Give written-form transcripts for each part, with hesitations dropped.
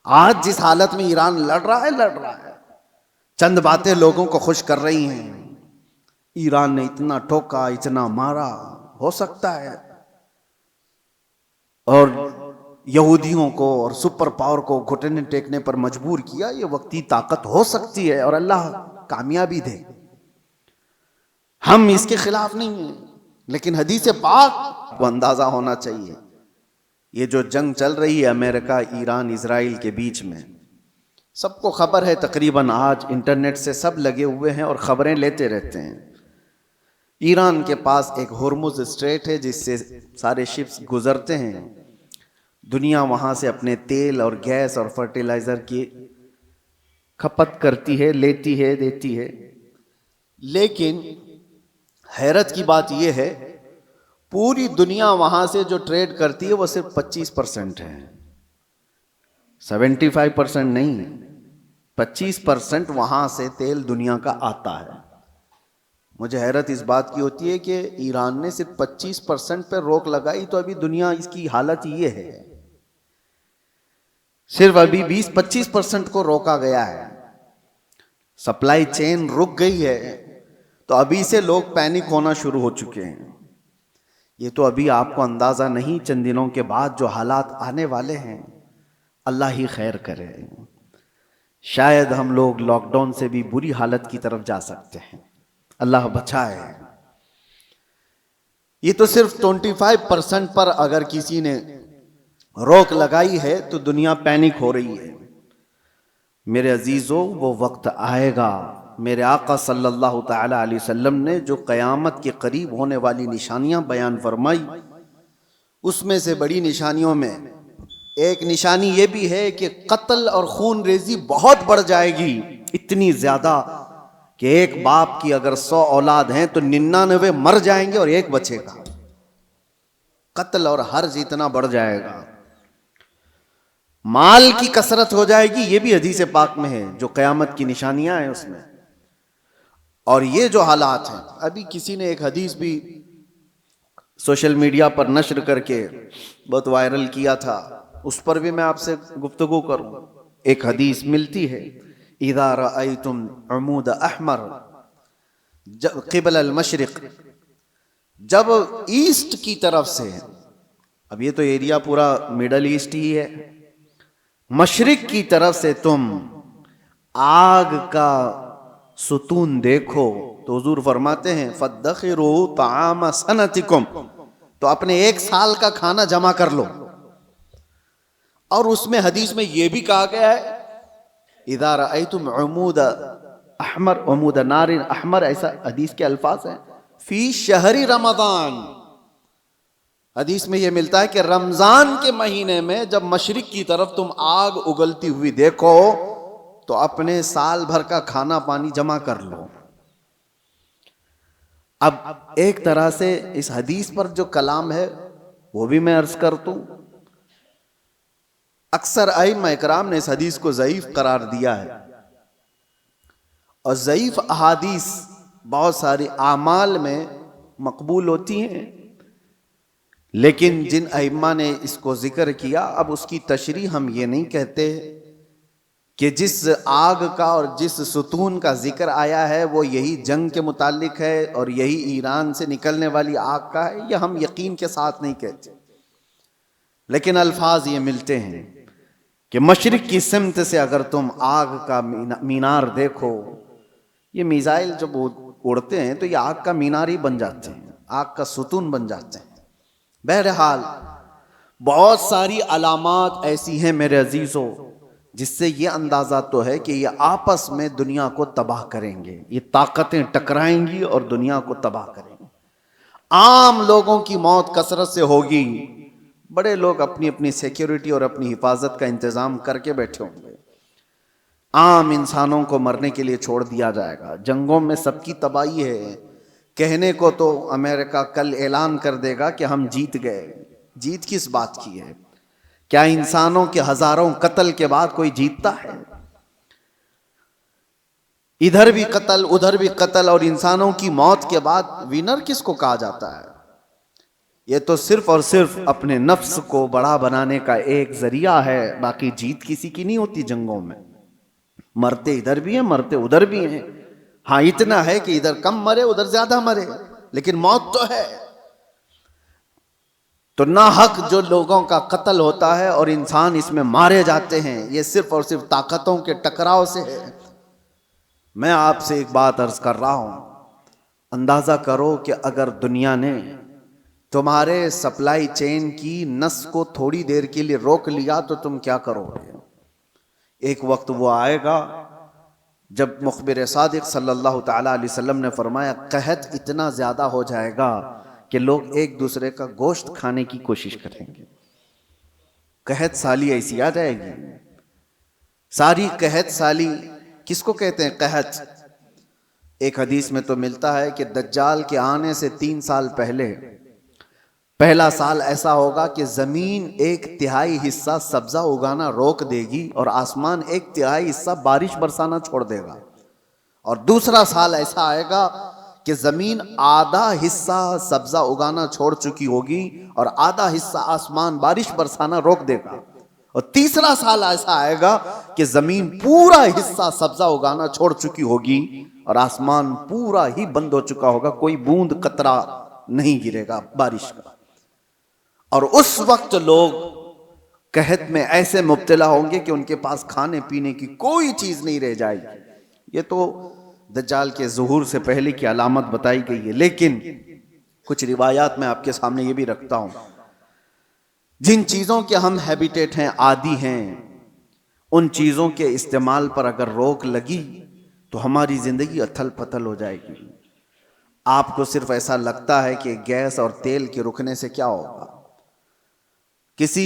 आज जिस हालत में ईरान लड़ रहा है, चंद बातें लोगों को खुश कर रही हैं। ईरान ने इतना ठोका, इतना मारा, हो सकता है, और यहूदियों को और सुपर पावर को घुटने टेकने पर मजबूर किया। ये वक्ती ताकत हो सकती है और अल्लाह कामयाबी दे, हम इसके खिलाफ नहीं हैं, लेकिन हदीस पाक को अंदाजा होना चाहिए। ये जो जंग चल रही है अमेरिका, ईरान, इजराइल के बीच में, सबको खबर है, तकरीबन आज इंटरनेट से सब लगे हुए हैं और खबरें लेते रहते हैं। ईरान के पास एक हुर्मुज स्ट्रेट है जिससे सारे शिप्स गुजरते हैं। दुनिया वहां से अपने तेल और गैस और फर्टिलाइजर की खपत करती है, लेती है, देती है। लेकिन हैरत की बात यह है, पूरी दुनिया वहां से जो ट्रेड करती है वो सिर्फ 25% है, 75% नहीं, 25% वहां से तेल दुनिया का आता है। मुझे हैरत इस बात की होती है कि ईरान ने सिर्फ 25% पर रोक लगाई तो अभी दुनिया इसकी हालत ये है। सिर्फ अभी 20-25% को रोका गया है, सप्लाई चेन रुक गई है, तो अभी से लोग पैनिक होना शुरू हो चुके हैं। ये तो अभी आपको अंदाजा नहीं, चंद दिनों के बाद जो हालात आने वाले हैं, अल्लाह ही खैर करे। शायद हम लोग लॉकडाउन से भी बुरी हालत की तरफ जा सकते हैं, अल्लाह बचाए। ये तो सिर्फ 25% पर अगर किसी ने रोक लगाई है तो दुनिया पैनिक हो रही है। मेरे अजीजों, वो वक्त आएगा, मेरे आका सल्लल्लाहु तआला अलैहि वसल्लम ने जो क़यामत के करीब होने वाली निशानियां बयान फरमाई, उसमें से बड़ी निशानियों में एक निशानी ये भी है कि कत्ल और खून रेजी बहुत बढ़ जाएगी, इतनी ज्यादा कि एक बाप की अगर 100 औलाद हैं तो 99 मर जाएंगे और एक बचेगा। कत्ल और हर्ज इतना बढ़ जाएगा, माल की कसरत हो जाएगी, ये भी हदीस पाक में है, जो क़यामत की निशानियां हैं उसमें। और ये जो हालात हैं, अभी किसी ने एक हदीस भी सोशल मीडिया पर नश्र करके बहुत वायरल किया था, उस पर भी मैं आपसे गुफ्तगू करूं। एक हदीस मिलती है, इज़ा रअयतुम अमूद अहमर क़िबल अल मशरिक़, जब ईस्ट की तरफ से, अब ये तो एरिया पूरा मिडल ईस्ट ही है, मशरिक की तरफ से तुम आग का सुतून देखो तो हुजूर फरमाते हैं फद्दखिरू ताम सनतिकुम, तो अपने एक साल का खाना जमा कर लो। और उसमें हदीस में यह भी कहा गया है, इज़ा रअयतुम उमूद अहमर उमूद नारिन अहमर, ऐसा हदीस के अल्फाज हैं, फी शहरी रमजान। हदीस में यह मिलता है कि रमजान के महीने में जब मशरिक की तरफ तुम आग उगलती हुई देखो तो अपने साल भर का खाना पानी जमा कर लो। अब एक तरह से इस हदीस पर जो कलाम है वो भी मैं अर्ज कर दूं। अक्सर अइम्मा इकराम ने इस हदीस को ज़ईफ करार दिया है, और ज़ईफ अहादीस बहुत सारी आमाल में मकबूल होती हैं, लेकिन जिन अइम्मा ने इसको जिक्र किया, अब उसकी तशरीह हम ये नहीं कहते कि जिस आग का और जिस सुतून का जिक्र आया है वो यही जंग के मुतालिक है और यही ईरान से निकलने वाली आग का है, यह हम यकीन के साथ नहीं कहते। लेकिन अल्फाज ये मिलते हैं कि मशरिक की सिमत से अगर तुम आग का मीनार देखो, ये मिसाइल जब उड़ते हैं तो ये आग का मीनार ही बन जाते हैं, आग का सुतून बन जाते हैं। बहरहाल बहुत सारी अलामात ऐसी हैं मेरे अजीजों, जिससे ये अंदाजा तो है कि ये आपस में दुनिया को तबाह करेंगे, ये ताकतें टकराएंगी और दुनिया को तबाह करेंगे। आम लोगों की मौत कसरत से होगी, बड़े लोग अपनी अपनी सिक्योरिटी और अपनी हिफाजत का इंतजाम करके बैठे होंगे, आम इंसानों को मरने के लिए छोड़ दिया जाएगा। जंगों में सबकी तबाही है, कहने को तो अमेरिका कल ऐलान कर देगा कि हम जीत गए, जीत किस बात की है? क्या इंसानों के हजारों कत्ल के बाद कोई जीतता है? इधर भी कत्ल उधर भी कत्ल, और इंसानों की मौत के बाद विनर किसको कहा जाता है? ये तो सिर्फ और सिर्फ अपने नफ्स को बड़ा बनाने का एक जरिया है, बाकी जीत किसी की नहीं होती जंगों में। मरते इधर भी हैं, मरते उधर भी हैं। हाँ इतना है कि इधर कम मरे उधर ज्यादा मरे, लेकिन मौत तो है। तो ना हक जो लोगों का कत्ल होता है और इंसान इसमें मारे जाते हैं, ये सिर्फ और सिर्फ ताकतों के टकराव से है। मैं आपसे एक बात अर्ज कर रहा हूं, अंदाजा करो कि अगर दुनिया ने तुम्हारे सप्लाई चेन की नस को थोड़ी देर के लिए रोक लिया तो तुम क्या करोगे? एक वक्त वो आएगा जब मुखबिर सादिक सल्लल्लाहु ताला अलैहि वसल्लम ने फरमाया, कहत इतना ज्यादा हो जाएगा कि लोग एक दूसरे का गोश्त खाने की कोशिश करेंगे। कहत साली ऐसी आ जाएगी। सारी कहत साली किसको कहते हैं? कहत। एक हदीस में तो मिलता है कि दज्जाल के आने से 3 साल पहले पहला साल ऐसा होगा कि जमीन 1/3 हिस्सा सब्जा उगाना रोक देगी और आसमान 1/3 हिस्सा बारिश बरसाना छोड़ देगा। और दूसरा साल ऐसा आएगा कि जमीन आधा हिस्सा सब्जा उगाना छोड़ चुकी होगी और आधा हिस्सा आसमान बारिश बरसाना रोक देगा। और तीसरा साल ऐसा आएगा कि जमीन पूरा हिस्सा सब्जा उगाना छोड़ चुकी होगी और आसमान पूरा ही बंद हो चुका होगा, कोई बूंद कतरा नहीं गिरेगा बारिश का। और उस वक्त लोग कहत में ऐसे मुब्तला होंगे कि उनके पास खाने पीने की कोई चीज नहीं रह जाएगी। ये तो दज्जाल के ज़ुहूर से पहले की अलामत बताई गई है। लेकिन कुछ रिवायात में आपके सामने ये भी रखता हूं, जिन चीजों के हम हैबिटेट हैं, आदी हैं, उन चीजों के इस्तेमाल पर अगर रोक लगी तो हमारी जिंदगी अथल पथल हो जाएगी। आपको सिर्फ ऐसा लगता है कि गैस और तेल के रुकने से क्या होगा, किसी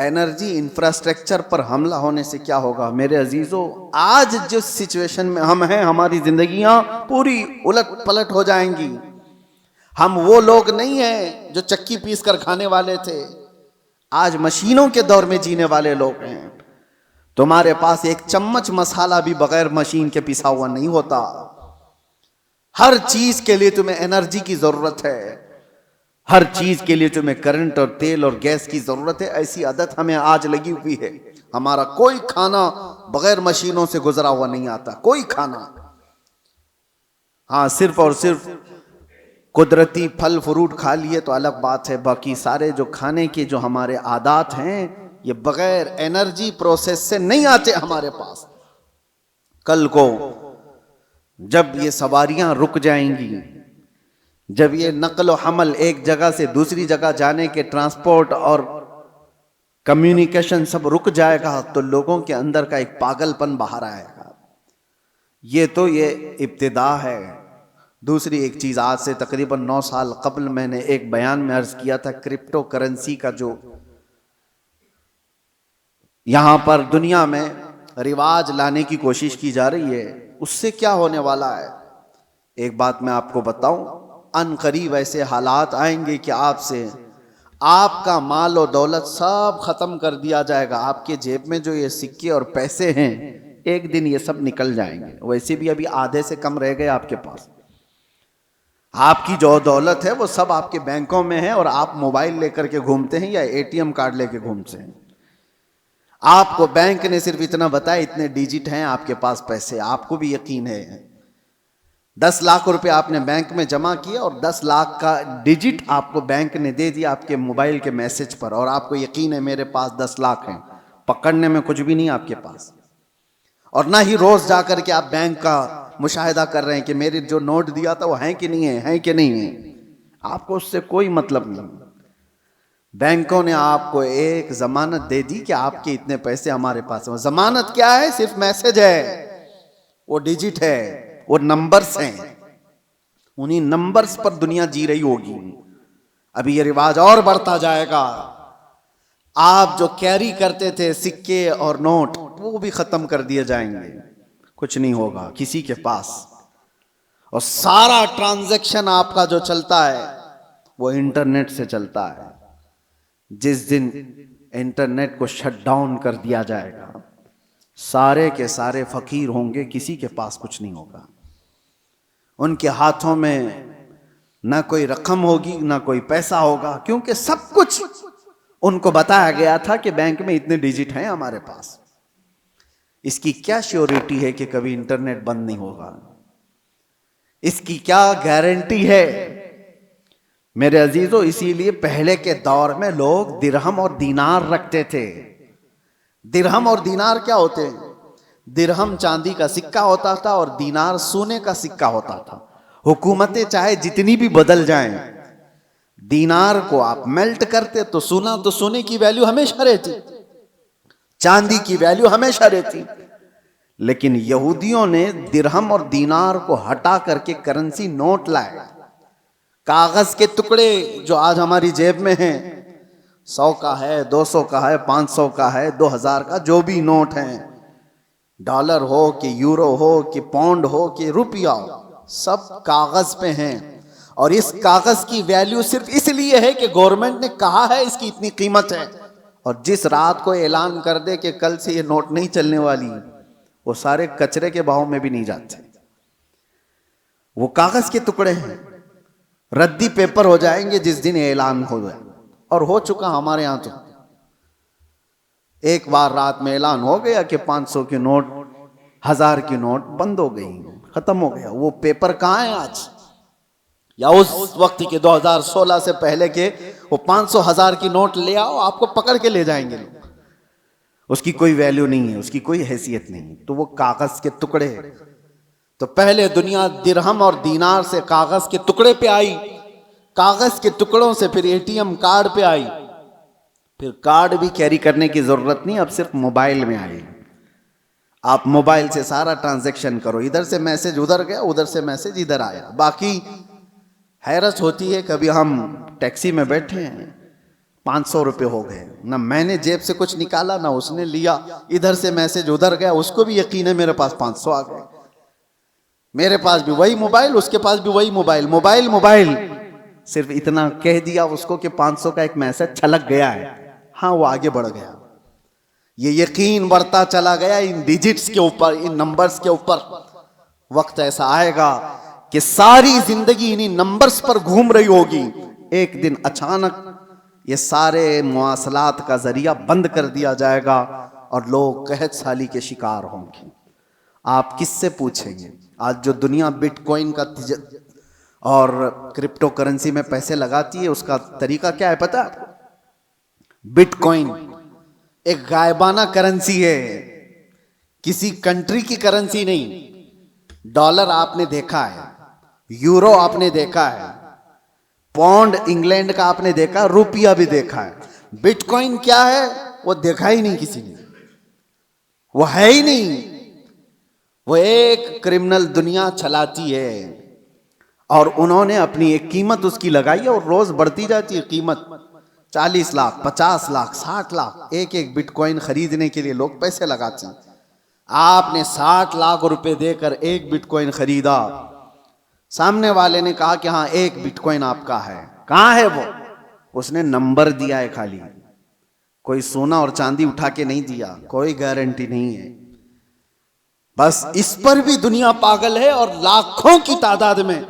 एनर्जी इंफ्रास्ट्रक्चर पर हमला होने से क्या होगा। मेरे अजीजों, आज जिस सिचुएशन में हम हैं, हमारी जिंदगियां पूरी उलट पलट हो जाएंगी। हम वो लोग नहीं हैं जो चक्की पीस कर खाने वाले थे, आज मशीनों के दौर में जीने वाले लोग हैं। तुम्हारे पास एक चम्मच मसाला भी बगैर मशीन के पिसा हुआ नहीं होता। हर चीज के लिए तुम्हें एनर्जी की जरूरत है, हर चीज के लिए तुम्हें करंट और तेल और गैस की जरूरत है। ऐसी आदत हमें आज लगी हुई है। हमारा कोई खाना बगैर मशीनों से गुजरा हुआ नहीं आता, कोई खाना। हाँ, सिर्फ और सिर्फ कुदरती फल फ्रूट खा लिए तो अलग बात है, बाकी सारे जो खाने के जो हमारे आदात हैं ये बगैर एनर्जी प्रोसेस से नहीं आते हमारे पास। कल को जब ये सवारियां रुक जाएंगी, जब ये नकल हमल एक जगह से दूसरी जगह जाने के ट्रांसपोर्ट और कम्युनिकेशन सब रुक जाएगा, तो लोगों के अंदर का एक पागलपन बाहर आएगा। ये इब्तिदा है। दूसरी एक चीज, आज से तकरीबन 9 साल कबल मैंने एक बयान में अर्ज किया था, क्रिप्टो करेंसी का जो यहां पर दुनिया में रिवाज लाने की कोशिश की जा रही है, उससे क्या होने वाला है। एक बात मैं आपको बताऊं, अनकरीब ऐसे हालात आएंगे कि आपसे आपका माल और दौलत सब खत्म कर दिया जाएगा। आपके जेब में जो ये सिक्के और पैसे हैं, एक दिन ये सब निकल जाएंगे। वैसे भी अभी आधे से कम रह गए आपके पास। आपकी जो दौलत है वो सब आपके बैंकों में है और आप मोबाइल लेकर के घूमते हैं या एटीएम कार्ड लेके घूमते हैं। आपको बैंक ने सिर्फ इतना बताया, इतने डिजिट हैं आपके पास पैसे। आपको भी यकीन है 10 लाख रुपए आपने बैंक में जमा किया और 10 लाख का डिजिट आपको बैंक ने दे दिया आपके मोबाइल के मैसेज पर, और आपको यकीन है मेरे पास 10 लाख हैं। पकड़ने में कुछ भी नहीं आपके पास, और ना ही रोज जाकर के आप बैंक का मुशाहिदा कर रहे हैं कि मेरे जो नोट दिया था वो है कि नहीं है कि नहीं है। आपको उससे कोई मतलब नहीं। बैंकों ने आपको एक जमानत दे दी कि आपके इतने पैसे हमारे पास हैं। जमानत क्या है? सिर्फ मैसेज है, वो डिजिट है, वो नंबर्स हैं। उन्हीं नंबर्स पर दुनिया जी रही होगी। अभी ये रिवाज और बढ़ता जाएगा। आप जो कैरी करते थे सिक्के और नोट, वो भी खत्म कर दिए जाएंगे। कुछ नहीं होगा किसी के पास, और सारा ट्रांजैक्शन आपका जो चलता है वो इंटरनेट से चलता है। जिस दिन इंटरनेट को शट डाउन कर दिया जाएगा, सारे के सारे फकीर होंगे, किसी के पास कुछ नहीं होगा। उनके हाथों में ना कोई रकम होगी, ना कोई पैसा होगा, क्योंकि सब कुछ उनको बताया गया था कि बैंक में इतने डिजिट हैं हमारे पास। इसकी क्या श्योरिटी है कि कभी इंटरनेट बंद नहीं होगा? इसकी क्या गारंटी है? मेरे अजीजों, इसीलिए पहले के दौर में लोग दिरहम और दीनार रखते थे। दिरहम और दीनार क्या होते हैं? दिरहम चांदी का सिक्का होता था और दीनार सोने का सिक्का होता था। हुकूमतें चाहे जितनी भी बदल जाएं, दीनार को आप मेल्ट करते तो सोने की वैल्यू हमेशा रहती, चांदी की वैल्यू हमेशा रहती। लेकिन यहूदियों ने दिरहम और दीनार को हटा करके करेंसी नोट लाए, कागज के टुकड़े जो आज हमारी जेब में हैं, 100 का है, 200 का है, 500 का है, 2000 का, जो भी नोट हैं, डॉलर हो कि यूरो हो कि पाउंड हो कि रुपया हो, सब कागज पे हैं। और इस कागज की वैल्यू सिर्फ इसलिए है कि गवर्नमेंट ने कहा है इसकी इतनी कीमत है, और जिस रात को ऐलान कर दे कि कल से ये नोट नहीं चलने वाली, वो सारे कचरे के भाव में भी नहीं जाते। वो कागज के टुकड़े हैं, रद्दी पेपर हो जाएंगे जिस दिन ऐलान हो जाए। और हो चुका हमारे यहां। तो एक बार रात में ऐलान हो गया कि 500 की नोट, 1000 की नोट बंद हो गई, खत्म हो गया। वो पेपर कहां है आज? या उस वक्त के 2016 से पहले के वो 500 1000 की नोट ले आओ, आपको पकड़ के ले जाएंगे लोग। उसकी कोई वैल्यू नहीं है, उसकी कोई हैसियत नहीं। तो वो कागज के टुकड़े। तो पहले दुनिया दिरहम और दीनार से कागज के टुकड़े पे आई, कागज के टुकड़ों से फिर एटीएम कार्ड पे आई, फिर कार्ड भी कैरी करने की जरूरत नहीं, अब सिर्फ मोबाइल में आई। आप मोबाइल से सारा ट्रांजैक्शन करो, इधर से मैसेज उधर गया, उधर से मैसेज इधर आया। बाकी हैरत होती है, कभी हम टैक्सी में बैठे हैं, 500 रुपये हो गए, ना मैंने जेब से कुछ निकाला ना उसने लिया, इधर से मैसेज उधर गया, उसको भी यकीन है मेरे पास 500 आ गए। मेरे पास भी वही मोबाइल, उसके पास भी वही मोबाइल, मोबाइल मोबाइल, सिर्फ इतना कह दिया उसको कि 500 का एक मैसेज छलक गया है। हाँ, वो आगे बढ़ गया। ये यकीन बढ़ता चला गया इन डिजिट्स के ऊपर, इन नंबर्स के ऊपर। वक्त ऐसा आएगा कि सारी जिंदगी इन्हीं नंबर्स पर घूम रही होगी। एक दिन अचानक ये सारे मुआसलात का जरिया बंद कर दिया जाएगा और लोग कहत साली के शिकार होंगे। आप किससे पूछेंगे? आज जो दुनिया बिटकॉइन का और क्रिप्टो करेंसी में पैसे लगाती है, उसका तरीका क्या है पता है आपको? बिटकॉइन एक गायबाना करेंसी है, किसी कंट्री की करेंसी नहीं। डॉलर आपने देखा है, यूरो आपने देखा है, पाउंड इंग्लैंड का आपने देखा, रुपया भी देखा है। बिटकॉइन क्या है वो देखा ही नहीं किसी ने, वो है ही नहीं। वो एक क्रिमिनल दुनिया चलाती है और उन्होंने अपनी एक कीमत उसकी लगाई है और रोज बढ़ती जाती है कीमत। 40 लाख, 50 लाख, 60 लाख एक एक बिटकॉइन खरीदने के लिए लोग पैसे लगाते हैं। आपने 60 लाख रुपए देकर एक बिटकॉइन खरीदा, सामने वाले ने कहा कि हाँ एक बिटकॉइन आपका है। कहाँ है वो? उसने नंबर दिया है खाली, कोई सोना और चांदी उठा के नहीं दिया, कोई गारंटी नहीं है। बस इस पर भी दुनिया पागल है और लाखों की तादाद में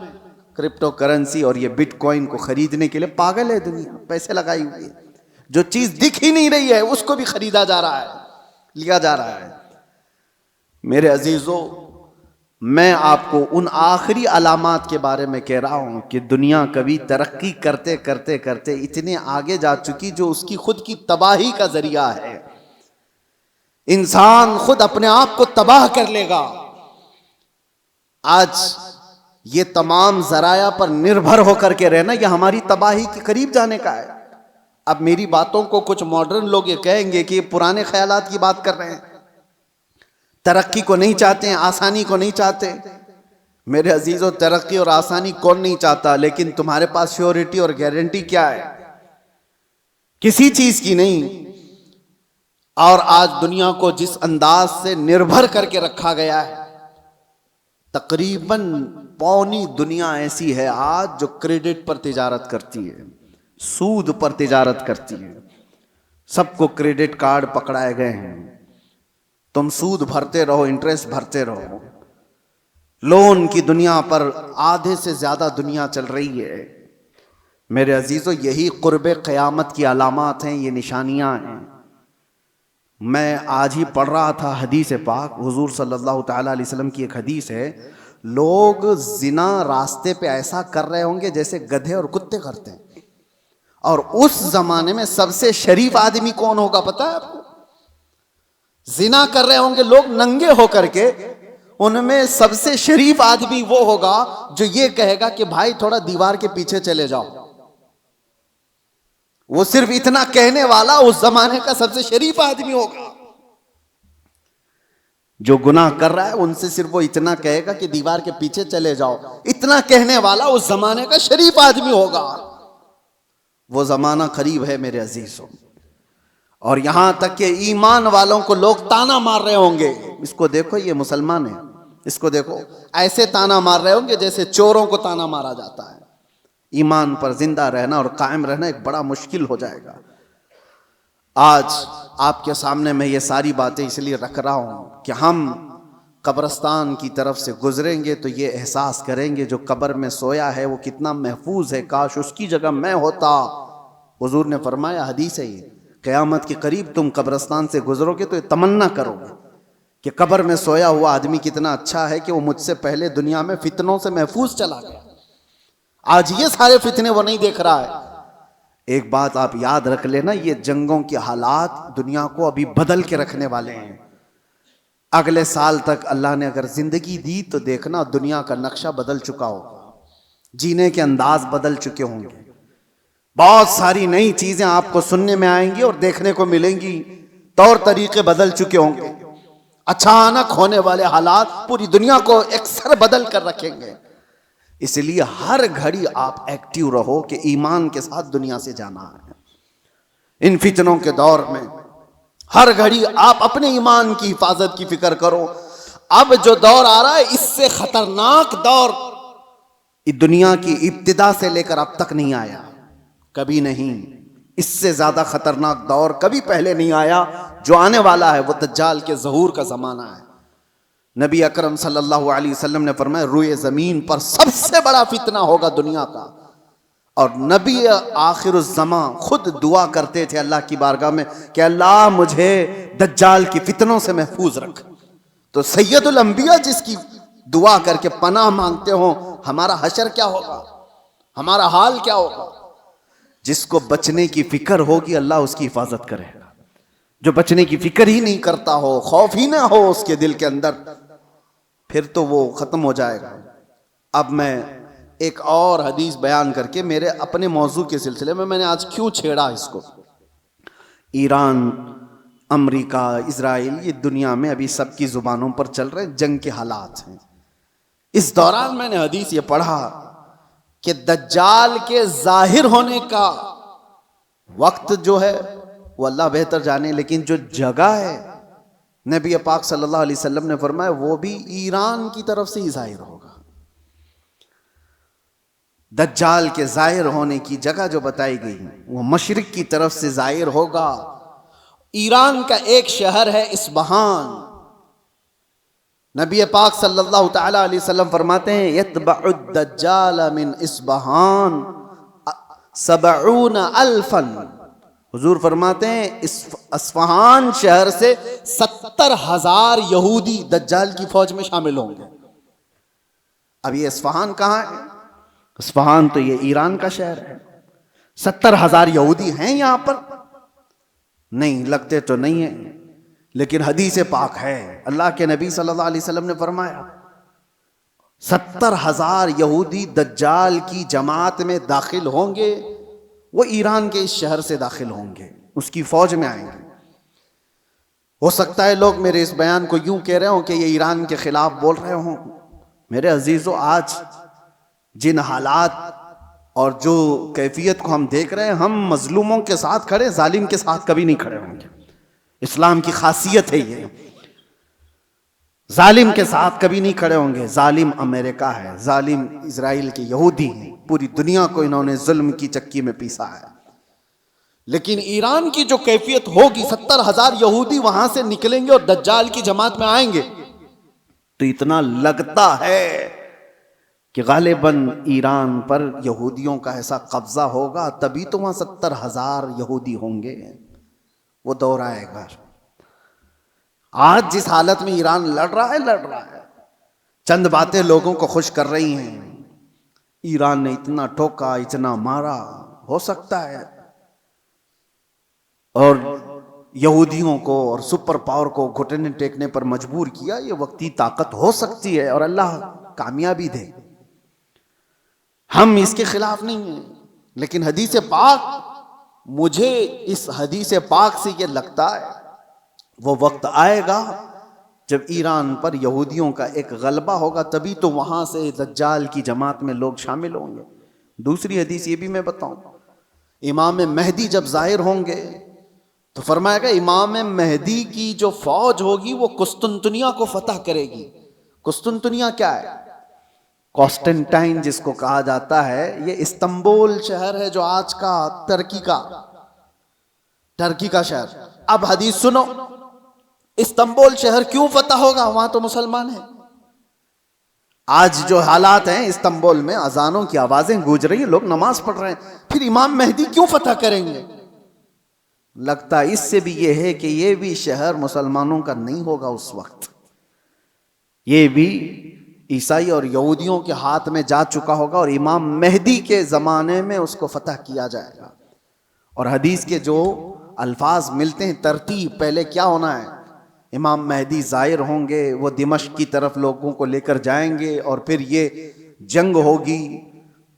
क्रिप्टो करेंसी और ये बिटकॉइन को खरीदने के लिए पागल है दुनिया, पैसे लगाई हुई है। जो चीज दिख ही नहीं रही है उसको भी खरीदा जा रहा है, लिया जा रहा है। मेरे अजीजों, मैं आपको उन आखिरी अलामात के बारे में कह रहा हूं कि दुनिया कभी तरक्की करते करते करते इतने आगे जा चुकी जो उसकी खुद की तबाही का जरिया है। इंसान खुद अपने आप को तबाह कर लेगा। आज ये तमाम जराया पर निर्भर होकर के रहना, यह हमारी तबाही के करीब जाने का है। अब मेरी बातों को कुछ मॉडर्न लोग ये कहेंगे कि पुराने ख्यालात की बात कर रहे हैं, तरक्की को नहीं चाहते हैं, आसानी को नहीं चाहते। मेरे अजीजों, तरक्की और आसानी कौन नहीं चाहता, लेकिन तुम्हारे पास श्योरिटी और गारंटी क्या है? किसी चीज की नहीं। और आज दुनिया को जिस अंदाज से निर्भर करके रखा गया है, तकरीबन पौनी दुनिया ऐसी है आज जो क्रेडिट पर तिजारत करती है, सूद पर तिजारत करती है। सबको क्रेडिट कार्ड पकड़ाए गए हैं, तुम सूद भरते रहो, इंटरेस्ट भरते रहो। लोन की दुनिया पर आधे से ज्यादा दुनिया चल रही है। मेरे अजीजों, यही कुर्बे क़यामत की अलामात हैं, ये निशानियां हैं। मैं आज ही पढ़ रहा था हदीस पाक, हुजूर सल्लल्लाहु ताला अलैहि वसल्लम की एक हदीस है, लोग जिना रास्ते पे ऐसा कर रहे होंगे जैसे गधे और कुत्ते करते हैं। और उस जमाने में सबसे शरीफ आदमी कौन होगा पता है आपको? जिना कर रहे होंगे लोग नंगे होकर के, उनमें सबसे शरीफ आदमी वो होगा जो ये कहेगा कि भाई थोड़ा दीवार के पीछे चले जाओ। वो सिर्फ इतना कहने वाला उस जमाने का सबसे शरीफ आदमी होगा। जो गुनाह कर रहा है उनसे सिर्फ वो इतना कहेगा कि दीवार के पीछे चले जाओ। इतना कहने वाला उस जमाने का शरीफ आदमी होगा। वो जमाना करीब है मेरे अजीजों। और यहां तक कि ईमान वालों को लोग ताना मार रहे होंगे, इसको देखो ये मुसलमान है, इसको देखो, ऐसे ताना मार रहे होंगे जैसे चोरों को ताना मारा जाता है। ईमान पर जिंदा रहना और कायम रहना एक बड़ा मुश्किल हो जाएगा। आज आपके सामने मैं ये सारी बातें इसलिए रख रहा हूं कि हम कब्रस्तान की तरफ से गुजरेंगे तो ये एहसास करेंगे जो कब्र में सोया है वो कितना महफूज है, काश उसकी जगह मैं होता। हुजूर ने फरमाया, हदीस है ये, क़यामत के करीब तुम कब्रस्तान से गुजरोगे तो ये तमन्ना करोगे कि कब्र में सोया हुआ आदमी कितना अच्छा है कि वो मुझसे पहले दुनिया में फितनों से महफूज चला गया। आज ये सारे फितने वो नहीं देख रहा है। एक बात आप याद रख लेना, ये जंगों के हालात दुनिया को अभी बदल के रखने वाले हैं। अगले साल तक अल्लाह ने अगर जिंदगी दी तो देखना दुनिया का नक्शा बदल चुका होगा, जीने के अंदाज बदल चुके होंगे, बहुत सारी नई चीजें आपको सुनने में आएंगी और देखने को मिलेंगी, तौर तरीके बदल चुके होंगे। अचानक होने वाले हालात पूरी दुनिया को एकसर बदल कर रखेंगे। इसलिए हर घड़ी आप एक्टिव रहो कि ईमान के साथ दुनिया से जाना है। इन फितनों के दौर में हर घड़ी आप अपने ईमान की हिफाजत की फिक्र करो। अब जो दौर आ रहा है इससे खतरनाक दौर इस दुनिया की इब्तिदा से लेकर अब तक नहीं आया, कभी नहीं। इससे ज्यादा खतरनाक दौर कभी पहले नहीं आया। जो आने वाला है वो दज्जाल के ज़हूर का जमाना है। नबी अकरम सल्लल्लाहु अलैहि वसल्लम ने फरमाया, रुए जमीन पर सबसे बड़ा फितना होगा दुनिया का। और नबी आखिरुज़्ज़मा खुद दुआ करते थे अल्लाह की बारगाह में कि अल्लाह मुझे दज्जाल की फितनों से महफूज रख। तो सैयदुल अंबिया जिसकी दुआ करके पनाह मांगते हो, हमारा हशर क्या होगा, हमारा हाल क्या होगा। जिसको बचने की फिक्र होगी अल्लाह उसकी हिफाजत करेगा। जो बचने की फिक्र ही नहीं करता हो, खौफ ही ना हो उसके दिल के अंदर, फिर तो वो खत्म हो जाएगा। अब मैं एक और हदीस बयान करके मेरे अपने मौजू के सिलसिले में, मैंने आज क्यों छेड़ा इसको, ईरान, अमेरिका, इजराइल, ये दुनिया में अभी सबकी जुबानों पर चल रहे जंग के हालात हैं। इस दौरान मैंने हदीस ये पढ़ा कि दज्जाल के जाहिर होने का वक्त जो है वो अल्लाह बेहतर जाने, लेकिन जो जगह है नबी पाक सल्लल्लाहु अलैहि वसल्लम ने फरमाया वो भी ईरान की तरफ से ही जाहिर होगा। दज्जाल के जाहिर होने की जगह जो बताई गई वो मशरिक की तरफ से जाहिर होगा। ईरान का एक शहर है इस्फहान। नबी पाक सल्लल्लाहु ताला अलैहि वसल्लम फरमाते हैं, यतबउ दज्जाल मिन इस्फहान 70 अल्फन। हुजूर फरमाते हैं इस्फहान शहर से 70,000 यहूदी दज्जाल की फौज में शामिल होंगे। अब ये इस्फहान कहाँ है? इस्फहान तो ये ईरान का शहर है। 70,000 यहूदी हैं यहां पर? नहीं, लगते तो नहीं है, लेकिन हदीस पाक है। अल्लाह के नबी सल्लल्लाहु अलैहि वसल्लम ने फरमाया 70,000 यहूदी दज्जाल की जमात में दाखिल होंगे। वो ईरान के इस शहर से दाखिल होंगे, उसकी फौज में आएंगे। हो सकता है लोग मेरे इस बयान को यूं कह रहे हो कि ये ईरान के खिलाफ बोल रहे हो। मेरे अजीजों, आज जिन हालात और जो कैफियत को हम देख रहे हैं, हम मजलूमों के साथ खड़े, जालिम के साथ कभी नहीं खड़े होंगे। इस्लाम की खासियत है ये, जालिम के साथ कभी नहीं खड़े होंगे। जालिम अमेरिका है, जालिम इजराइल के यहूदी हैं, पूरी दुनिया को इन्होंने जुल्म की चक्की में पीसा है। लेकिन ईरान की जो कैफियत होगी, 70,000 यहूदी वहां से निकलेंगे और दज्जाल की जमात में आएंगे। तो इतना लगता है कि गालिबन ईरान पर यहूदियों का ऐसा कब्जा होगा, तभी तो वहां 70,000 यहूदी होंगे। वो दौर आएगा। आज जिस हालत में ईरान लड़ रहा है, चंद बातें लोगों को खुश कर रही हैं। ईरान ने इतना ठोका, इतना मारा, हो सकता है, और यहूदियों को और सुपर पावर को घुटने टेकने पर मजबूर किया। ये वक्ती ताकत हो सकती है और अल्लाह कामयाबी दे। हम इसके खिलाफ नहीं हैं, लेकिन हदीस पाक, मुझे इस हदीस पाक से ये लगता है वो वक्त आएगा जब ईरान पर यहूदियों का एक गलबा होगा, तभी तो वहां से दज्जाल की जमात में लोग शामिल होंगे। दूसरी हदीस ये भी मैं बताऊं, इमाम मेहदी जब जाहिर होंगे तो फरमाएगा इमाम मेहदी की जो फौज होगी वो कुस्तुनतुनिया को फतह करेगी। कुस्तुनतुनिया क्या है? कॉन्स्टेंटाइन जिसको कहा जाता है, ये इस्तांबुल शहर है जो आज का टर्की का शहर। अब हदीस सुनो, इस्तांबुल शहर क्यों फतह होगा? वहां तो मुसलमान हैं। आज जो हालात हैं इस्तांबुल में, अजानों की आवाजें गूंज रही हैं, लोग नमाज पढ़ रहे हैं, फिर इमाम मेहदी क्यों फतह करेंगे? लगता इससे भी यह है कि यह भी शहर मुसलमानों का नहीं होगा उस वक्त, ये भी ईसाई और यहूदियों के हाथ में जा चुका होगा और इमाम मेहदी के ज़माने में उसको फतह किया जाएगा। और हदीस के जो अल्फाज मिलते हैं, तरतीब, पहले क्या होना है, इमाम मेहदी ज़ाहिर होंगे, वो दिमश्क की तरफ लोगों को लेकर जाएंगे और फिर ये जंग होगी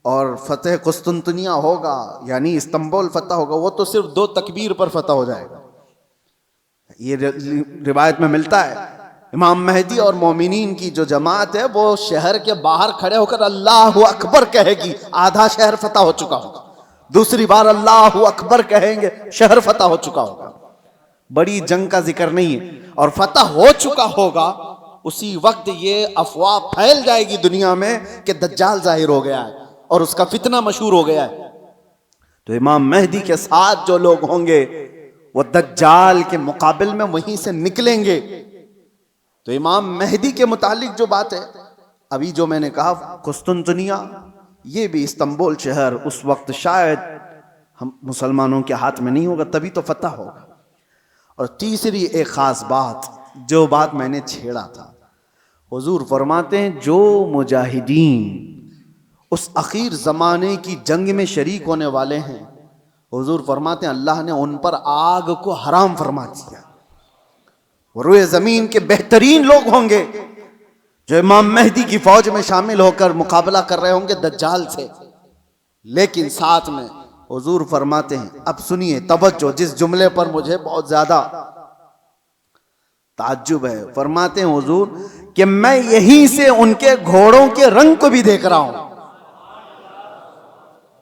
और फतेह कुस्तुनतुनिया होगा, यानी इस्तांबुल फतह होगा। वो तो सिर्फ 2 तकबीर पर फतह हो जाएगा, ये रिवायत में मिलता है। इमाम मेहदी और मोमिनीन की जो जमात है वो शहर के बाहर खड़े होकर अल्लाहु अकबर कहेगी, आधा शहर फतह हो चुका होगा। दूसरी बार अल्लाहु अकबर कहेंगे, शहर फतह हो चुका होगा। बड़ी जंग का जिक्र नहीं है, और फतह हो चुका होगा उसी वक्त ये अफवाह फैल जाएगी दुनिया में कि दज्जाल जाहिर हो गया है और उसका फितना मशहूर हो गया है। तो इमाम मेहदी के साथ जो लोग होंगे वो दज्जाल के मुकाबिल में वहीं से निकलेंगे। तो इमाम मेहदी के मुतालिक जो बात है, अभी जो मैंने कहा कुस्तुनतुनिया, ये भी इस्तांबुल शहर उस वक्त शायद हम मुसलमानों के हाथ में नहीं होगा, तभी तो फतह होगा। और तीसरी एक खास बात, जो बात मैंने छेड़ा था, हुजूर फरमाते हैं जो मुजाहिदीन उस आखिर ज़माने की जंग में शरीक होने वाले हैं, हुजूर फरमाते हैं अल्लाह ने उन पर आग को हराम फरमा दिया। रुए ज़मीन के बेहतरीन लोग होंगे जो इमाम मेहदी की फौज में शामिल होकर मुकाबला कर रहे होंगे दज्जाल से। लेकिन साथ में हुजूर फरमाते हैं, अब सुनिए तवज्जो, जिस जुमले पर मुझे बहुत ज्यादा ताज्जुब है, फरमाते हैं हुजूर कि मैं यहीं से उनके घोड़ों के रंग को भी देख रहा हूं।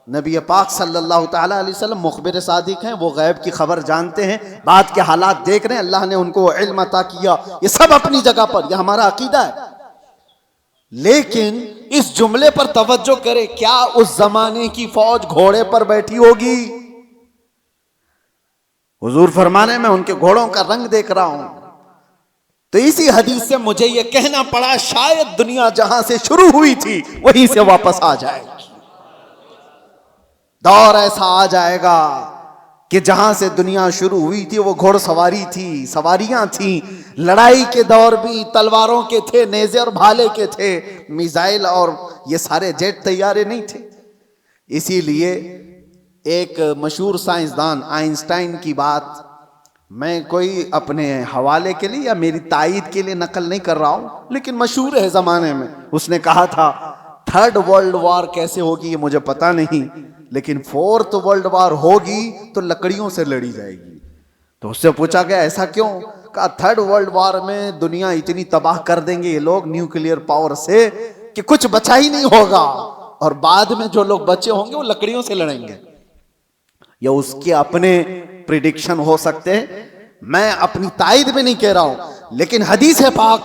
नबी पाक सल्लल्लाहु ताला अलैहि वसल्लम मुखबिर सादिक हैं, वो गैब की खबर जानते हैं, बाद के हालात देख रहे हैं, अल्लाह ने उनको इल्म अता किया। ये सब अपनी जगह पर, यह हमारा अकीदा है। लेकिन इस जुमले पर तवज्जो करें, क्या उस जमाने की फौज घोड़े पर बैठी होगी? हुजूर फरमाने में उनके घोड़ों का रंग देख रहा हूं। तो इसी हदीस से मुझे यह कहना पड़ा, शायद दुनिया जहां से शुरू हुई थी वहीं से वापस आ जाएगी। दौर ऐसा आ जाएगा कि जहां से दुनिया शुरू हुई थी वो घोड़सवारी थी, सवारियां थी। लड़ाई के दौर भी तलवारों के थे, नेज़े और भाले के थे, मिसाइल और ये सारे जेट तैयारे नहीं थे। इसीलिए एक मशहूर साइंसदान आइंस्टाइन की बात मैं कोई अपने हवाले के लिए या मेरी तायीद के लिए नकल नहीं कर रहा हूं, लेकिन मशहूर है जमाने में। उसने कहा था 3rd वर्ल्ड वॉर कैसे होगी ये मुझे पता नहीं, लेकिन 4th वर्ल्ड वॉर होगी तो लकड़ियों से लड़ी जाएगी। तो उससे पूछा गया ऐसा क्यों? कहा 3rd वर्ल्ड वॉर में दुनिया इतनी तबाह कर देंगे ये लोग न्यूक्लियर पावर से कि कुछ बचा ही नहीं होगा, और बाद में जो लोग बचे होंगे वो लकड़ियों से लड़ेंगे। या उसके अपने प्रिडिक्शन हो सकते हैं, मैं अपनी तायद में नहीं कह रहा हूं, लेकिन हदीस है पाक,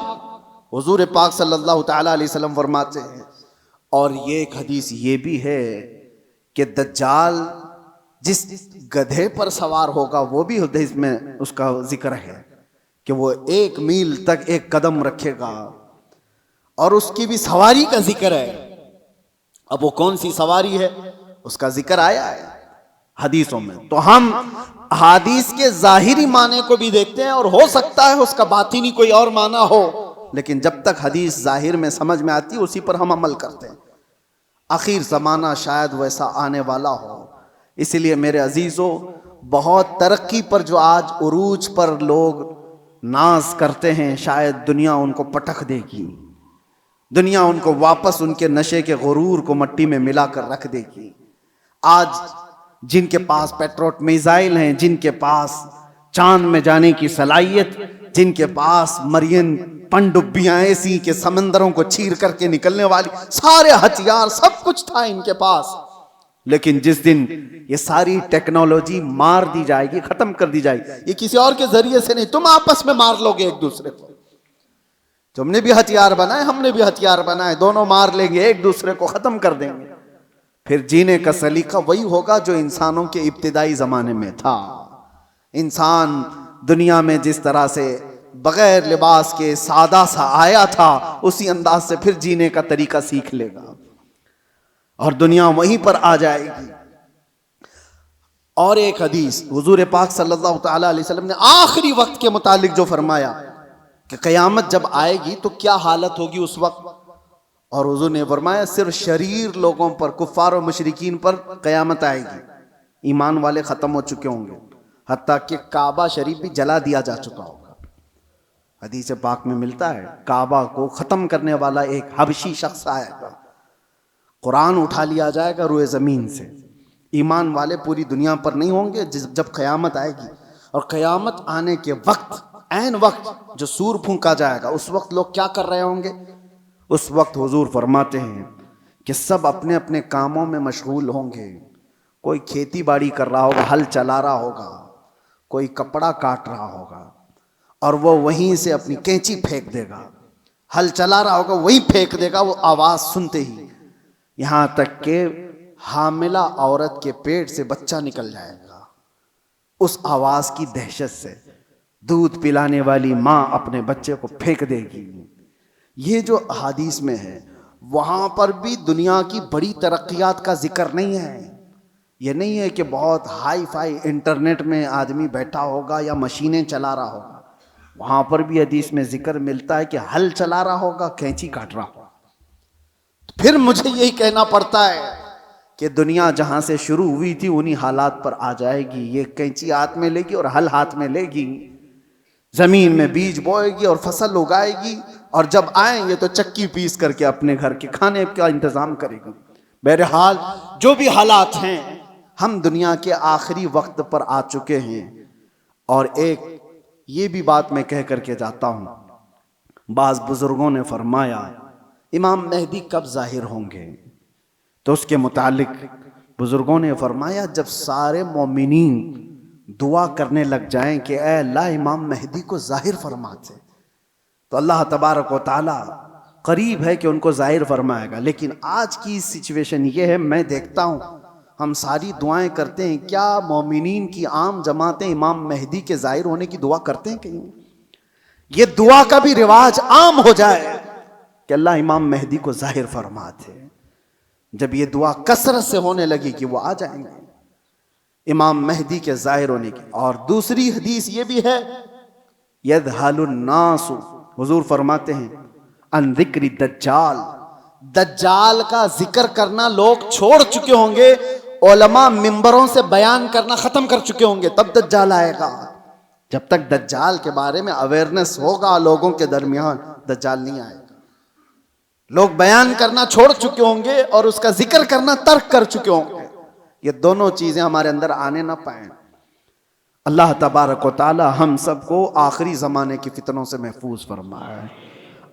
हुजूर पाक सल्लल्लाहु ताला अलैहि वसल्लम फरमाते हैं। और ये एक हदीस ये भी है कि दज्जाल जिस गधे पर सवार होगा, वो भी हदीस में उसका जिक्र है कि वो 1 मील तक एक कदम रखेगा, और उसकी भी सवारी का जिक्र है। अब वो कौन सी सवारी है उसका जिक्र आया है हदीसों में। तो हम हदीस के जाहिरी माने को भी देखते हैं और हो सकता है उसका बातिनी कोई और माना हो, लेकिन जब तक हदीस जाहिर में समझ में आती है उसी पर हम अमल करते हैं। आखिर ज़माना शायद वैसा आने वाला हो। इसलिए मेरे अजीज़ों, बहुत तरक्की पर जो आज उरूज पर लोग नाज करते हैं, शायद दुनिया उनको पटक देगी, दुनिया उनको वापस उनके नशे के गुरूर को मट्टी में मिलाकर रख देगी। आज जिनके पास पेट्रोल मिसाइल हैं, जिनके पास चांद में जाने की सलाहियत, जिनके पास मरियन पनडुब्बियां ऐसी के समंदरों को चीर करके निकलने वाली सारे हथियार, सब कुछ था इनके पास, लेकिन जिस दिन ये सारी टेक्नोलॉजी मार दी जाएगी, खत्म कर दी जाएगी, ये किसी और के जरिए से नहीं, तुम आपस में मार लोगे एक दूसरे को। तुमने भी हथियार बनाए, हमने भी हथियार बनाए, दोनों मार लेंगे, एक दूसरे को खत्म कर देंगे। फिर जीने का सलीका वही होगा जो इंसानों के इब्तिदाई जमाने में था। इंसान दुनिया में जिस तरह से बगैर लिबास के सादा सा आया था, उसी अंदाज से फिर जीने का तरीका सीख लेगा और दुनिया वहीं पर आ जाएगी। और एक हदीस हुजूर पाक सल्लल्लाहु तआला अलैहि वसल्लम ने आखिरी वक्त के मुतालिक जो फरमाया कि क़यामत जब आएगी तो क्या हालत होगी उस वक्त, और हुजूर ने फरमाया सिर्फ शरीर लोगों पर, कुफ्फार और मुशरिकीन पर क़यामत आएगी, ईमान वाले ख़त्म हो चुके होंगे, हत्ता कि काबा शरीफ भी जला दिया जा चुका होगा। हदीस पाक में मिलता है काबा को ख़त्म करने वाला एक हबशी शख्स आएगा, कुरान उठा लिया जाएगा रुए ज़मीन से, ईमान वाले पूरी दुनिया पर नहीं होंगे। जब क़यामत आएगी और क़यामत आने के वक्त, ऐन वक्त जो सूर फूंका जाएगा, उस वक्त लोग क्या कर रहे होंगे? उस वक्त हुजूर फरमाते हैं कि सब अपने अपने कामों में मशगूल होंगे। कोई खेती बाड़ी कर रहा होगा, हल चला रहा होगा, कोई कपड़ा काट रहा होगा और वो वहीं से अपनी कैंची फेंक देगा, हल चला रहा होगा वहीं फेंक देगा, वो आवाज़ सुनते ही, यहाँ तक कि हामिला औरत के पेट से बच्चा निकल जाएगा उस आवाज़ की दहशत से। दूध पिलाने वाली माँ अपने बच्चे को फेंक देगी। ये जो हदीस में है, वहाँ पर भी दुनिया की बड़ी तरक्कियात का जिक्र नहीं है। ये नहीं है कि बहुत हाई फाई इंटरनेट में आदमी बैठा होगा या मशीनें चला रहा होगा, वहाँ पर भी हदीस में जिक्र मिलता है कि हल चला रहा होगा, कैंची काट रहा होगा। फिर मुझे यही कहना पड़ता है कि दुनिया जहाँ से शुरू हुई थी उन्हीं हालात पर आ जाएगी। ये कैंची हाथ में लेगी और हल हाथ में लेगी, जमीन में बीज बोएगी और फसल उगाएगी, और जब आएंगे तो चक्की पीस करके अपने घर के खाने का इंतजाम करेगी। बहरहाल जो भी हालात हैं, हम दुनिया के आखिरी वक्त पर आ चुके हैं। और एक ये भी बात मैं कह करके जाता हूँ, बाज़ बुजुर्गों ने फरमाया इमाम मेहदी कब जाहिर होंगे, तो उसके मुतालिक बुजुर्गों ने फरमाया जब सारे मोमिनीन दुआ करने लग जाएं कि ऐ अल्लाह इमाम मेहदी को जाहिर फरमाते, तो अल्लाह तबारक व तआला करीब है कि उनको जाहिर फरमाएगा। लेकिन आज की सिचुएशन ये है, मैं देखता हूँ हम सारी दुआएं करते हैं, क्या मोमिनीन की आम जमातें इमाम मेहदी के जाहिर होने की दुआ करते हैं? कहीं ये दुआ का भी रिवाज आम हो जाए कि अल्लाह इमाम मेहदी को जाहिर फरमाते। जब ये दुआ कसरत से होने लगी कि वो आ जाएंगे इमाम मेहदी के जाहिर होने की। और दूसरी हदीस ये भी है, यदहालुन नासु, हुजूर फरमाते हैं अन जिक्री दज्जाल, दज्जाल का जिक्र करना लोग छोड़ चुके होंगे, उलमा मिंबरों से बयान करना खत्म कर चुके होंगे, तब दज्जाल आएगा। जब तक दज्जाल के बारे में अवेयरनेस होगा लोगों के दरमियान, दज्जाल नहीं आएगा। लोग बयान करना छोड़ चुके होंगे और उसका जिक्र करना तर्क कर चुके होंगे। ये दोनों चीजें हमारे अंदर आने ना पाए। अल्लाह तबारक व तआला हम सबको आखिरी ज़माने की फितनों से महफूज फरमाए।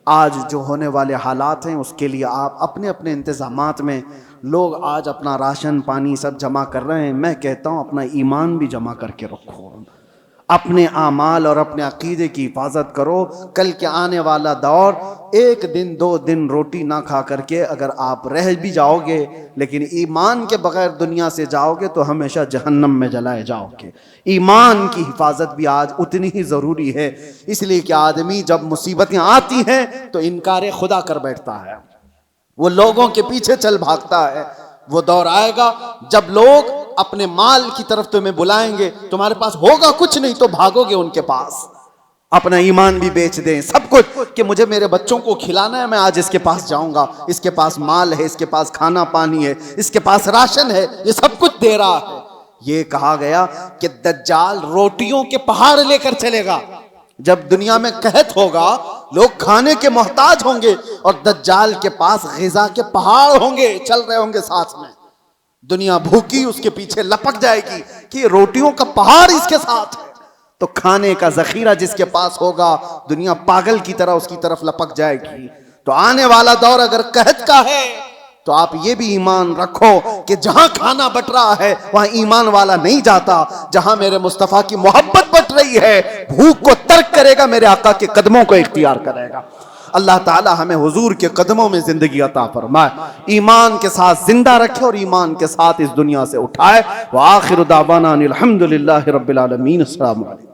आज जो होने वाले हालात हैं उसके लिए आप अपने अपने इंतज़ामात में, लोग आज अपना राशन पानी सब जमा कर रहे हैं, मैं कहता हूँ अपना ईमान भी जमा करके रखो। अपने आमाल और अपने अकीदे की हिफाजत करो। कल के आने वाला दौर, एक दिन 2 दिन रोटी ना खा करके अगर आप रह भी जाओगे, लेकिन ईमान के बगैर दुनिया से जाओगे तो हमेशा जहन्नम में जलाए जाओगे। ईमान की हिफाजत भी आज उतनी ही ज़रूरी है, इसलिए कि आदमी जब मुसीबतें आती हैं तो इनकार खुदा कर बैठता है, वो लोगों के पीछे चल भागता है। वो दौर आएगा जब लोग अपने माल की तरफ तुम्हें बुलाएंगे, तुम्हारे पास होगा कुछ नहीं तो भागोगे उनके पास, अपना ईमान भी बेच दें, सब कुछ, कि मुझे मेरे बच्चों को खिलाना है, मैं आज इसके पास जाऊंगा, इसके पास माल है, इसके पास खाना पानी है, इसके पास राशन है, ये सब कुछ दे रहा है। ये कहा गया कि दज्जाल रोटियों के पहाड़ लेकर चलेगा। जब दुनिया में कहत होगा, लोग खाने के मोहताज होंगे और दज्जाल के पास ग़िज़ा के पहाड़ होंगे, चल रहे होंगे साथ में। दुनिया भूखी उसके पीछे लपक जाएगी कि रोटियों का पहाड़ इसके साथ है। तो खाने का ज़ख़ीरा जिसके पास होगा, दुनिया पागल की तरह उसकी तरफ लपक जाएगी। तो आने वाला दौर अगर कहत का है तो आप ये भी ईमान रखो कि जहां खाना बट रहा है वहां ईमान वाला नहीं जाता। जहां मेरे मुस्तफ़ा की मोहब्बत बट रही है, भूख को तर्क करेगा, मेरे आका के कदमों को इख्तियार करेगा। अल्लाह ताला हमें हुजूर के कदमों में जिंदगी अता फरमाए, ईमान के साथ जिंदा रखे और ईमान के साथ इस दुनिया से उठाए। व आखिर दावाना अनिल हम्दुलिल्लाहि रब्बिल आलमीन। अस्सलामु अलैकुम।